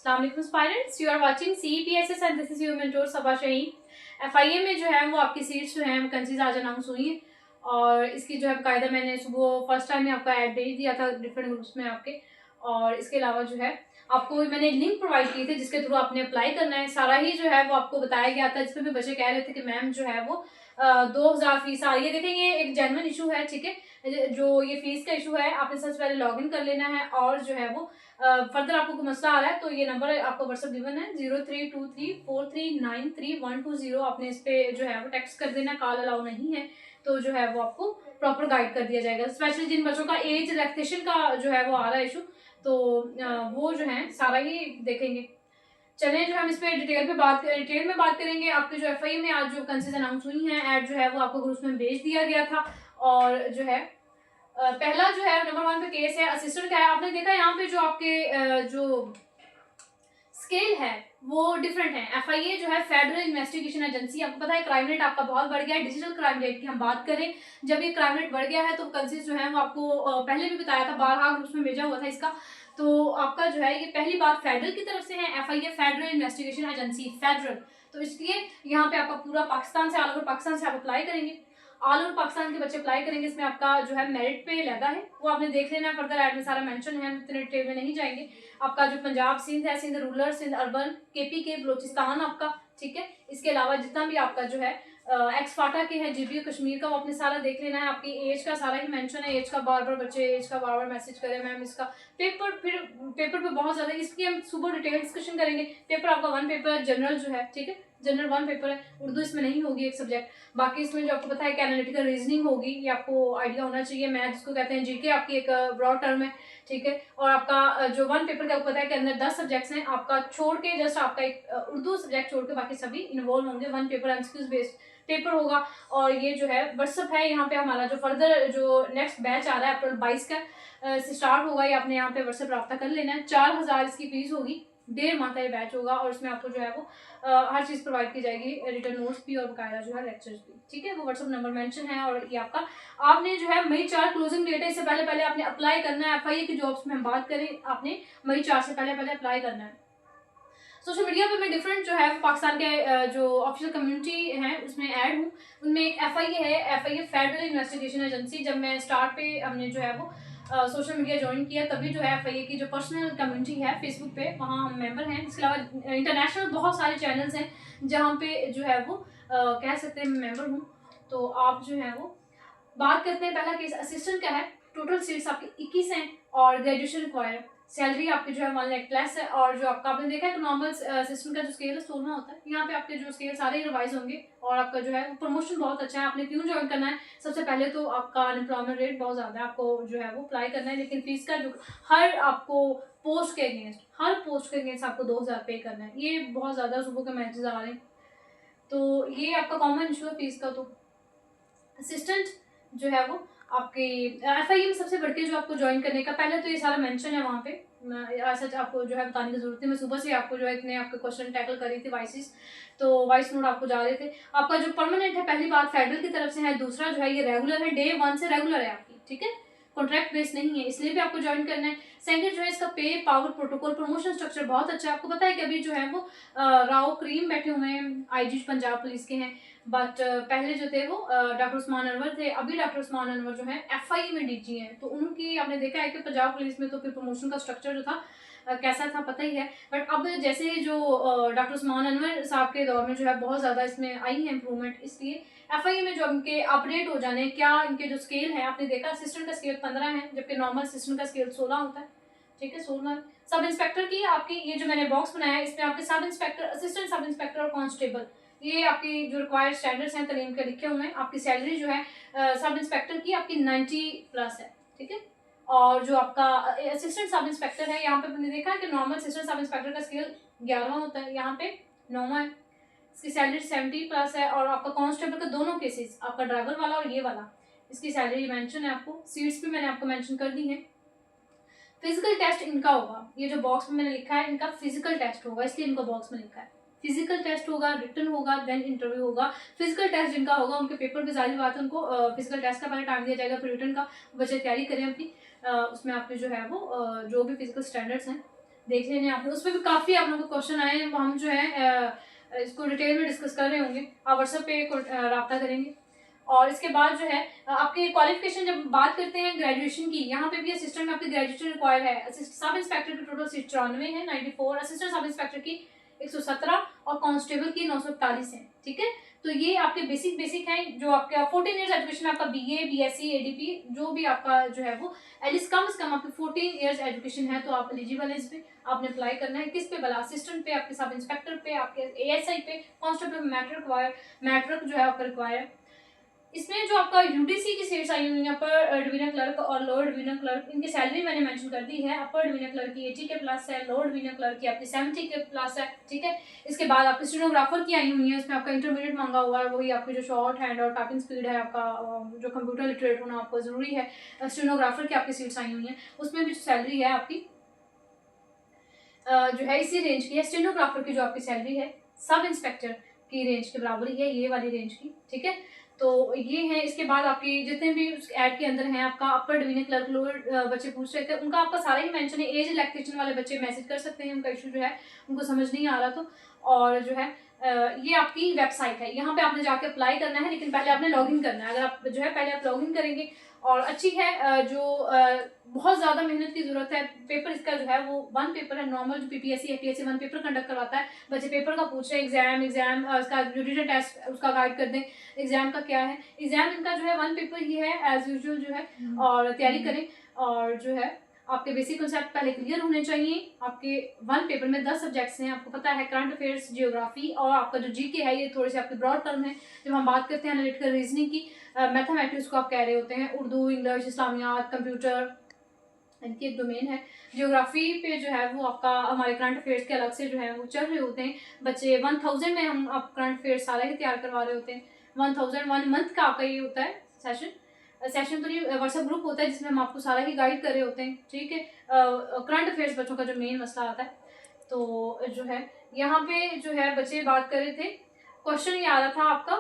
अस्सलाम वालेकुम students, you are watching CEPSS and this is your mentor Saba Shaheen. FIA में जो है वो आपकी सीट्स जो है वैकेंसीज आज अनाउंस हुई हैं और इसकी जो है बाकायदा मैंने सुबह फर्स्ट टाइम में आपका ऐड भेज दिया था डिफरेंट ग्रुप्स में आपके। और इसके अलावा जो है आपको मैंने लिंक प्रोवाइड की थी जिसके थ्रू आपने अप्लाई करना है। सारा ही जो है वो आपको बताया गया था, जिसमें भी बच्चे कह रहे थे कि मैम जो है वो 2000 फीस आ रही है। देखिए ये एक जेन्युइन इशू है, ठीक है। जो ये फीस का इशू है आपने सबसे पहले लॉग इन कर लेना है और जो है वो फर्दर आपको कोई मसला आ रहा है तो ये नंबर आपको व्हाट्सएप गिवन है 0323439120। आपने इस पे जो है वो टेक्स्ट कर देना, कॉल अलाउ नहीं है तो जो है वो आपको प्रॉपर गाइड कर दिया जाएगा। स्पेशली जिन बच्चों का एज रिलैक्सेशन का जो है वो आ रहा है इशू तो वो जो है सारा ही देखेंगे। चलें जो हम इस पे डिटेल में बात करेंगे। आपके जो FIA में आज जो वैकेंसीज अनाउंस हुई हैं, ऐड जो है वो आपको ग्रुप में भेज दिया गया था। और जो है पहला जो है नंबर 1 पे केस है असिस्टेंट का है। आपने देखा यहाँ पे जो आपके जो स्केल है वो डिफरेंट है। FIA जो है फेडरल इन्वेस्टिगेशन एजेंसी, आपको पता है क्राइम रेट आपका बहुत बढ़ गया है। डिजिटल क्राइम रेट की हम बात करें, जब ये क्राइम रेट बढ़ गया है तो वैकेंसीज जो है वो आपको पहले भी बताया था, 12 ग्रुप्स में भेजा हुआ था इसका। तो आपका जो है ये पहली बात फेडरल की तरफ से है, FIA federal investigation agency federal. तो इसलिए यहाँ पे आपका पूरा पाकिस्तान से, ऑल ओवर पाकिस्तान से आप अप्लाई करेंगे। ऑल ओवर पाकिस्तान के बच्चे अप्लाई करेंगे। इसमें आपका जो है मेरिट पे लहदा है वो आपने देख लेना है, फर्दर ऐड में सारा मेंशन है, हम इतने डिटेल में नहीं जाएंगे। आपका जो पंजाब सिंध है, Sindh rural, Sindh urban, KPK, Balochistan आपका, ठीक है। इसके अलावा जितना भी आपका जो है एक्स फाटा के हैं, GB कश्मीर का, वो आपने सारा देख लेना है। आपकी एज का सारा ही मेंशन है, एज का बार बार बच्चे एज का बार बार मैसेज करें मैम इसका पेपर, फिर पेपर पे बहुत ज्यादा, इसकी हम सुबह डिटेल डिस्कशन करेंगे। पेपर आपका 1 पेपर जनरल जो है, ठीक है, जनरल 1 पेपर है। उर्दू इसमें नहीं होगी एक सब्जेक्ट। बाकी इसमें जो आपको पता है कि एनालिटिकल रीजनिंग होगी, ये आपको आइडिया होना चाहिए। मैथ जिसको कहते हैं, GK आपकी एक ब्रॉड टर्म है, ठीक है। और आपका जो 1 पेपर का आपको पता है कि अंदर 10 सब्जेक्ट्स हैं, आपका छोड़ के जस्ट आपका एक उर्दू सब्जेक्ट छोड़ के बाकी सभी इन्वॉल्व होंगे। 1 पेपर MCQs बेस्ड पेपर होगा। और ये जो है व्हाट्सअप है, यहाँ पे हमारा जो फर्दर जो नेक्स्ट बैच आ रहा है अप्रैल 22 का से स्टार्ट होगा। ये आपने यहाँ पे व्हाट्सअप रब्ता कर लेना है। 4000 इसकी फीस होगी, 1.5 माह का ये बैच होगा और इसमें आपको जो है वो हर चीज़ प्रोवाइड की जाएगी, रिटर्न नोट्स भी और बकायदा जो है लेक्चर्स भी, ठीक है। वो व्हाट्सअप नंबर मेंशन है। और ये आपका आपने जो है मई 4 क्लोजिंग डेट है, इससे पहले आपने अप्लाई करना है। FIA की जॉब्स में हम बात करें, आपने मई 4 से पहले अप्लाई करना है। सोशल मीडिया पे मैं डिफरेंट जो है पाकिस्तान के जो ऑफिशियल कम्युनिटी हैं उसमें ऐड हूँ। उनमें एक FIA है, FIA फेडरल इन्वेस्टिगेशन एजेंसी। जब मैं स्टार्ट पे हमने जो है वो सोशल मीडिया ज्वाइन किया तभी जो है FIA की जो पर्सनल कम्युनिटी है फेसबुक पे, वहाँ हम मेंबर हैं। इसके अलावा इंटरनेशनल बहुत सारे चैनल्स हैं जहाँ पे जो है वो कह सकते हैं मैं मेंबर हूँ। तो आप जो है वो बात करते हैं। पहला केस असिस्टेंट का है। टोटल सीट्स आपकी 21 हैं और ग्रेजुएशन रिक्वायर। सैलरी आपकी जो है 1 लाख प्लस है। और जो आपका आपने देखा है कि नॉर्मल सिस्टम का जो स्केल है 16 होता है, यहाँ पे आपके जो स्केल सारे रिवाइज होंगे। और आपका जो है प्रमोशन बहुत अच्छा है। आपने क्यों ज्वाइन करना है, सबसे पहले तो आपका अनएम्प्लॉयमेंट रेट बहुत ज़्यादा है, आपको जो है वो अप्लाई करना है। लेकिन फीस का जो हर आपको पोस्ट के अगेंस्ट आपको 2000 पे करना है। ये बहुत ज़्यादा सुबह के मैसेज आ रहे हैं तो ये आपका कॉमन इशू है फीस का। तो असिस्टेंट जो है वो आपके FIA में सबसे बढ़ के जो आपको ज्वाइन करने का, पहले तो ये सारा मेंशन है वहाँ पे, सच आपको जो है बताने की जरूरत है। मैं सुबह से आपको जो है इतने आपके क्वेश्चन टैकल कर रही थी वाइसिस, तो वॉइस नोट आपको जा रहे थे। आपका जो परमानेंट है, पहली बात फेडरल की तरफ से है, दूसरा जो है ये रेगुलर है, डे 1 से रेगुलर है आपकी, ठीक है, कॉन्ट्रैक्ट बेस नहीं है, इसलिए भी आपको ज्वाइन करना है। सेकंड जो है इसका पे, पावर, प्रोटोकॉल, प्रमोशन स्ट्रक्चर बहुत अच्छा है। आपको पता है कि अभी जो है वो राव करीम बैठे हुए हैं, IG पंजाब पुलिस के हैं, बट पहले जो थे वो डॉक्टर उस्मान अनवर थे। अभी डॉक्टर उस्मान अनवर जो है FIA में DG हैं। तो उनकी आपने देखा है कि पंजाब पुलिस में तो फिर प्रमोशन का स्ट्रक्चर जो था कैसा था पता ही है। बट अब जैसे जो डॉक्टर उस्मान अनवर साहब के दौर में जो है बहुत ज़्यादा इसमें आई है इम्प्रूवमेंट, इसलिए FIA में जो इनके अपडेट हो जाने, क्या इनके जो स्केल है, आपने देखा असिस्टेंट का स्केल 15 है जबकि नॉर्मल असिस्टेंट का स्केल 16 होता है, ठीक है, 16। सब इंस्पेक्टर की आपकी ये जो मैंने बॉक्स बनाया है इसमें आपके sub inspector, assistant sub inspector और कांस्टेबल, ये आपकी जो रिक्वायर्ड स्टैंडर्ड्स हैं तलीम के लिखे हुए हैं। आपकी सैलरी जो है सब इंस्पेक्टर की आपकी 90 प्लस है, ठीक है। और जो आपका असिस्टेंट सब इंस्पेक्टर है, यहाँ पे हमने देखा है कि नॉर्मल असिस्टेंट सब इंस्पेक्टर का स्केल 11 होता है, यहाँ पे 9 है। इसकी सैलरी 70 प्लस है। और आपका कांस्टेबल का दोनों केसेस, आपका ड्राइवर वाला और ये वाला, इसकी सैलरी मेंशन है। आपको सीट्स भी मैंने आपको मेंशन कर दी है। फिजिकल टेस्ट इनका होगा, ये जो बॉक्स में मैंने लिखा है इनका फिजिकल टेस्ट होगा, इसलिए इनको बॉक्स में लिखा है। फिजिकल टेस्ट होगा, रिटन होगा, देन इंटरव्यू होगा। फिजिकल टेस्ट जिनका होगा उनके पेपर पे जाहिर बात है उनको फिजिकल टेस्ट का पहले टाइम दिया जाएगा, फिर रिटन का। बच्चे तैयारी करें अपनी, उसमें आपके जो है वो जो भी फिजिकल स्टैंडर्ड्स हैं देख लेने आपने, उसमें भी काफ़ी आप लोगों को क्वेश्चन आए हैं, हम जो है इसको डिटेल में डिस्कस कर रहे होंगे, आप व्हाट्सएप पे रब्ता करेंगे। और इसके बाद जो है आपके क्वालिफिकेशन जब बात करते हैं ग्रेजुएशन की, यहाँ पे भी असिस्टेंट में आपकी ग्रेजुएशन रिक्वायर है। सब इंस्पेक्टर की टोटल सीट 94 है, 94, असिस्टेंट सब इंस्पेक्टर की 117 और कांस्टेबल की 941 है। ठीक है, तो ये आपके बेसिक हैं जो आपका 14 ईयर्स एजुकेशन, आपका बीए, बीएससी, एडीपी जो भी आपका जो है वो एटलीस्ट कम से कम आपकी 14 ईयर्स एजुकेशन है, तो आप एलिजिबल है इस पे। आपने अप्लाई करना है किस पे भला, असिस्टेंट पे, आपके सब इंस्पेक्टर पे, आपके एएसआई पे, कांस्टेबल मैट्रिक जो है आपका रिक्वायर है। इसमें जो आपका यूडीसी की सीट्स आई हुई हैं, अपर डिवीजन क्लर्क और लोअर डिवीजन क्लर्क, इनकी सैलरी मैंने मेंशन कर दी है। अपर डिवीजन क्लर्क की 80 के प्लस है, लोअर डिवीजन क्लर्क की आपकी 70 के प्लस है। ठीक है, इसके बाद आपकी स्टेनोग्राफर की आई हुई है, इसमें आपका इंटरमीडिएट मांगा हुआ है, वही आपकी जो शॉर्ट हैंड और टाइपिंग स्पीड है आपका, जो कंप्यूटर लिटरेट होना आपको जरूरी है। स्टेनोग्राफर की आपकी सीट्स आई हुई हैं, उसमें भी जो सैलरी है आपकी जो है इसी रेंज की है। स्टेनोग्राफर की जो आपकी सैलरी है सब इंस्पेक्टर की रेंज के बराबर ही है, ये वाली रेंज की। ठीक है, तो ये है। इसके बाद आपकी जितने भी उस ऐड के अंदर हैं, आपका अपर डिवीजन क्लर्क, लोअर बच्चे पूछ रहे थे, उनका आपका सारा ही मेंशन है। एज इलेक्ट्रिशियन वाले बच्चे मैसेज कर सकते हैं, उनका इशू जो है उनको समझ नहीं आ रहा तो। और जो है ये आपकी वेबसाइट है, यहाँ पे आपने जाके अप्लाई करना है, लेकिन पहले आपने लॉगिन करना है। अगर आप जो है पहले आप लॉगिन करेंगे, और अच्छी है जो बहुत ज़्यादा मेहनत की जरूरत है। पेपर इसका जो है वो 1 पेपर है, नॉर्मल जो पीपीएससी एपीएससी 1 पेपर कंडक्ट करवाता है। बच्चे पेपर का पूछ रहे हैं, एग्जाम उसका जो रिटन टेस्ट उसका गाइड कर दें, एग्जाम का क्या है। एग्जाम इनका जो है 1 पेपर ही है एज यूजुअल जो है, और तैयारी करें। और जो है आपके बेसिक कॉन्सेप्ट पहले क्लियर होने चाहिए। आपके 1 पेपर में 10 सब्जेक्ट्स हैं, आपको पता है, करंट अफेयर्स, जियोग्राफी, और आपका जो जीके है ये थोड़े से आपके ब्रॉड टर्म है। जब हम बात करते हैं एनालिटिकल रीजनिंग की, मैथमेटिक्स को आप कह रहे होते हैं, उर्दू, इंग्लिश, इस्लामियात, कंप्यूटर, इनकी एक डोमेन है। जियोग्राफी पे जो है वो आपका हमारे करंट अफेयर्स के अलग से जो है वो चल रहे होते हैं। बच्चे 1000 में हम आप करंट अफेयर्स सारा ही तैयार करवा रहे होते हैं। 1000 1 मंथ का आपका ये होता है सेशन तो नहीं, व्हाट्सएप ग्रुप होता है जिसमें हम आपको सारा ही गाइड कर रहे होते हैं। ठीक है, करंट अफेयर्स बच्चों का जो मेन मसला आता है, तो जो है यहाँ पे जो है बच्चे बात कर रहे थे, क्वेश्चन ये आ रहा था आपका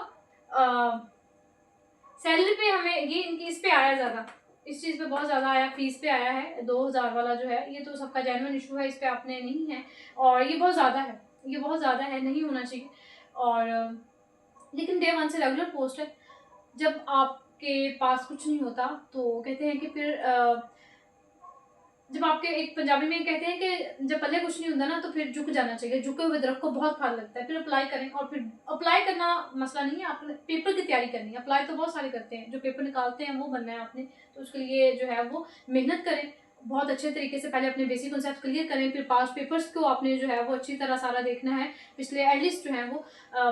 सैलरी पे, हमें ये इनकी इस पे आया ज़्यादा, इस चीज़ पे बहुत ज़्यादा आया, फीस पे आया है 2000 वाला जो है, ये तो सबका जेन्युइन इशू है, इस पे आपने नहीं है, और ये बहुत ज़्यादा है, ये बहुत ज़्यादा है, नहीं होना चाहिए। और लेकिन डे 1 से रेगुलर पोस्ट है। जब आपके पास कुछ नहीं होता तो कहते हैं कि फिर जब आपके एक पंजाबी में कहते हैं कि जब पल्ले कुछ नहीं होता ना तो फिर झुक जाना चाहिए, झुके हुए दरख्त को बहुत फल लगता है। फिर अप्लाई करें, और फिर अप्लाई करना मसला नहीं है, आपने पेपर की तैयारी करनी है। अप्लाई तो बहुत सारे करते हैं, जो पेपर निकालते हैं वो बनना है आपने, तो उसके लिए जो है वो मेहनत करें बहुत अच्छे तरीके से। पहले अपने बेसिक कॉन्सेप्ट क्लियर करें, फिर पास पेपर्स को आपने जो है वो अच्छी तरह सारा देखना है। पिछले एटलीस्ट जो है वो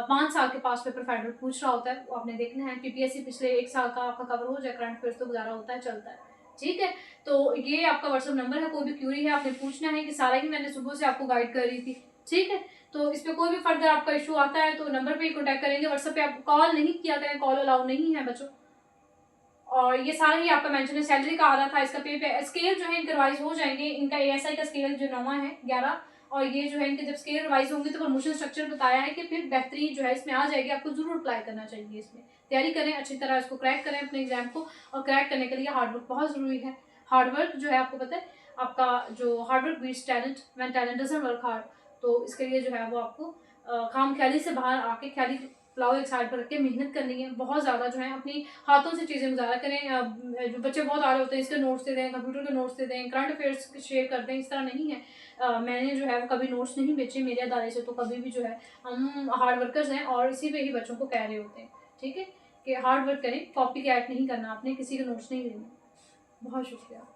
5 साल के पास पेपर फेडरल पूछ रहा होता है, वो आपने देखना है। पीपीएससी पिछले 1 साल का आपका कवर हो जाए, करंट अफेयर्स तो गुजारा होता है, चलता है। ठीक है, तो ये आपका व्हाट्सएप नंबर है, कोई भी क्यूरी है आपने पूछना है, कि सारा ही मैंने सुबह से आपको गाइड कर रही थी। ठीक है, तो इस पे कोई भी फर्दर आपका इशू आता है तो नंबर पे ही कॉन्टैक्ट करेंगे, व्हाट्सएप पे आप कॉल नहीं किया करें, कॉल अलाउ नहीं है बच्चों। और ये सारा ही आपका मेंशन है। सैलरी का आ रहा था, इसका पे स्केल जो है इनके रिवाइज हो जाएंगे। इनका एएसआई का स्केल जो 9 है 11, और ये जो है इनके जब स्केल रिवाइज होंगे तो प्रमोशन स्ट्रक्चर बताया है कि फिर बेहतरी जो है इसमें आ जाएगी। आपको जरूर अप्लाई करना चाहिए, इसमें तैयारी करें अच्छी तरह, इसको क्रैक करें अपने एग्जाम को। और क्रैक करने के लिए हार्डवर्क बहुत जरूरी है। हार्डवर्क जो है आपको पता है, आपका जो hard work beats talent, when talent doesn't work hard, तो इसके लिए जो है वो आपको खाम ख्याली से बाहर आके ख्याली पुलाव एक साइड पर रख के मेहनत करनी है। बहुत ज़्यादा जो है अपनी हाथों से चीज़ें गुजारा करें। जो बच्चे बहुत आ रहे होते हैं, इसके नोट्स दे दें, कंप्यूटर के नोट्स दे दें, करंट अफेयर्स शेयर कर दें, इस तरह नहीं है। मैंने जो है वो कभी नोट्स नहीं बेचे मेरे अदारे से, तो कभी भी जो है हम हार्ड वर्कर्स हैं और इसी पे ही बच्चों को कह रहे होते हैं। ठीक है, कि हार्ड वर्क करें, कॉपी कैट नहीं करना, आपने किसी के नोट्स नहीं लेने। बहुत शुक्रिया।